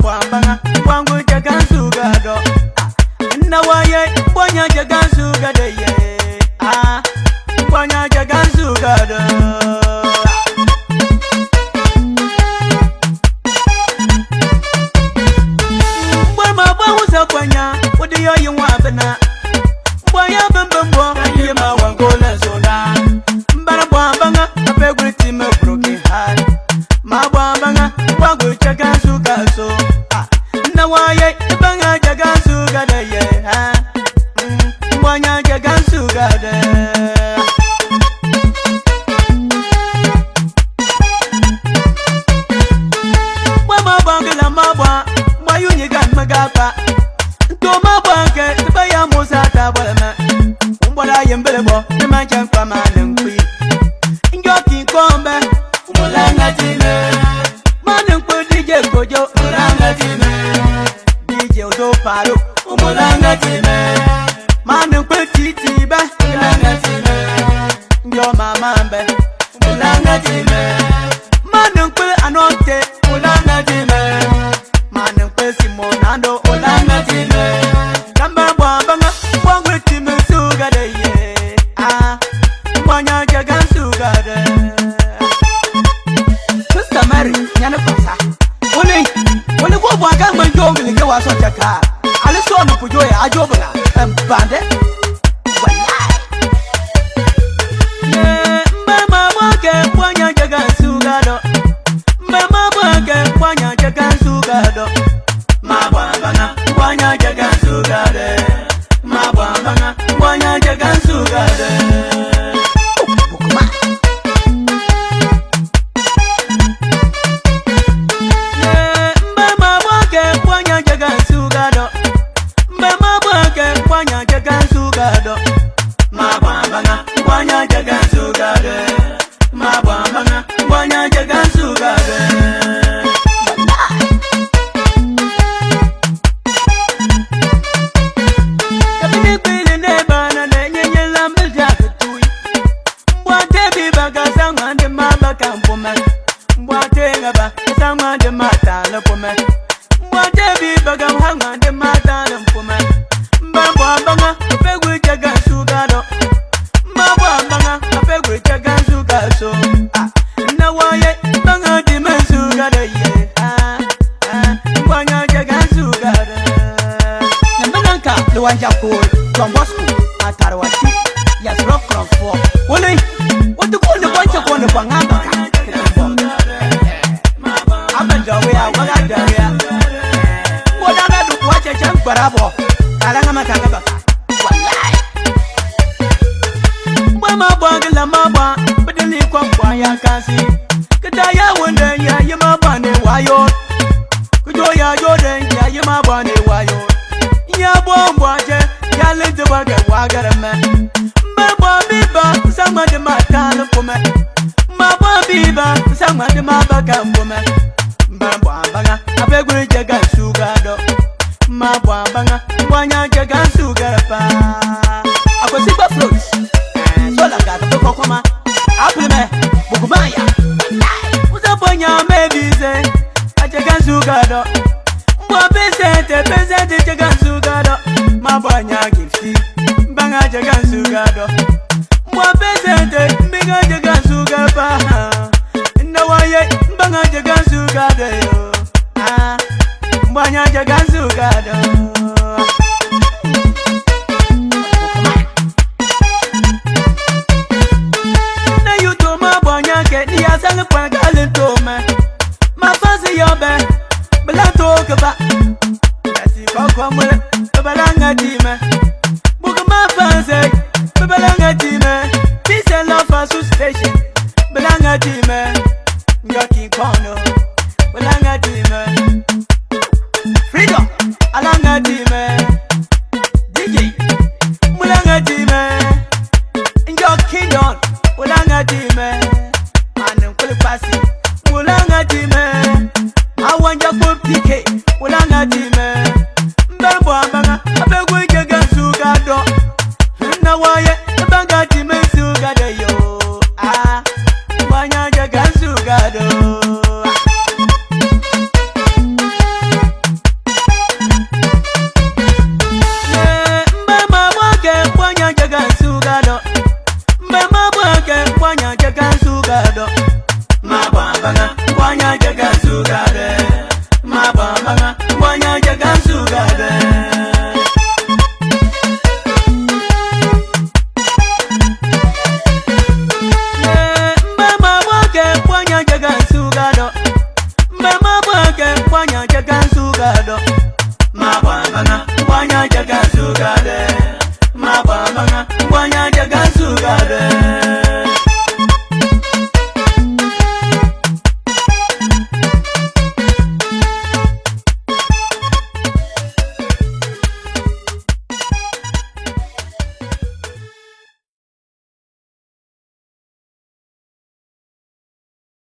banga wangu jagan sugado na waye bonya jagan sugado ye bonya jagan sugado bama bawu sakwanya wodi yo yinwa bana boya bambambo ye ma wango la zona mbara banga apegwiti me broken heart ma banga wangu jagan sugado na waye banga jagan sugado ye bonya jagan sugado bama banga la mabwa mayu ni gan magapa to mabwa ke baya musa ta bolma umbola yembelebo ni mancha kwa mankwi njoki kombe umolanga tine mankwi DJ Kojo umolanga tine DJ Odo Paro umolanga tine mankwi titi ba umolanga tine njo mama mbe umolanga tine mankwi anote umolanga tine mankwi simonando umolanga tine kamba bwanga bwangwe timu sugade ye mwanya jagan sugade Sister Mary nyane pasa Wole ko bwanga manjongi ke waso chaka ale so no pujoye ajobla bande wallahi mama mwake mwanya jagan sugado mama mwake mwanya jagan sugado mabwanga mwanya jagan sugade mabwanga mwanya jagan sugade mama mwake mwanya jagan sugado mama mwake mwanya jagan sugado mabwanga mwanya jagan sugade mabwanga mwanya jagan sugade Samande mata la pome mwate bi bagam hangande mata la pome mbamba banga pegwe jaga sugado mbamba banga pegwe jaga sugado na waye banga di mensugado ye mwanya jaga sugado nambanga lo wanja ko Don Bosco atarwati yes rock from 4 wole watu ko ne wanja ko ne banganga Barabo alanga matanga wallahi mama banga la mama bedeli kwa kwa ya kasi kidaya wonde ya yima bane wayo kujo ya joden ya yima bane wayo ya bombwaje ya lente baga wagarame mama biba sama de matala pome mama biba sama de mabaga pome mbamba banga abegure jaga sugado mabwanga mwanya jagan sugarapa akosiba fruits sola gata to koma apleme bugumaya uzaponya mebize ajagan sugado mwapesete jagan sugado mabwanya gifti banga jagan sugado mwapesete mbiga jagan sugarapa nawaye banga jagan sugado yo mwanya jagan sugado na yutoma mwanya ke ni asanga kwa galentoma mafasi yobe blanto kaba kasi kwa mule balanga time buka mafase balanga time peace and love for station balanga time ngaki kono balanga time freedom alanga time DJ mulanga time injo kingdom mulanga time anan kule pasi mulanga time awanja ko PK mulanga time mbarbo abanga abegwe jaga sugado na waye banga time sugado yo wanya jaga sugado wanya chekan sugado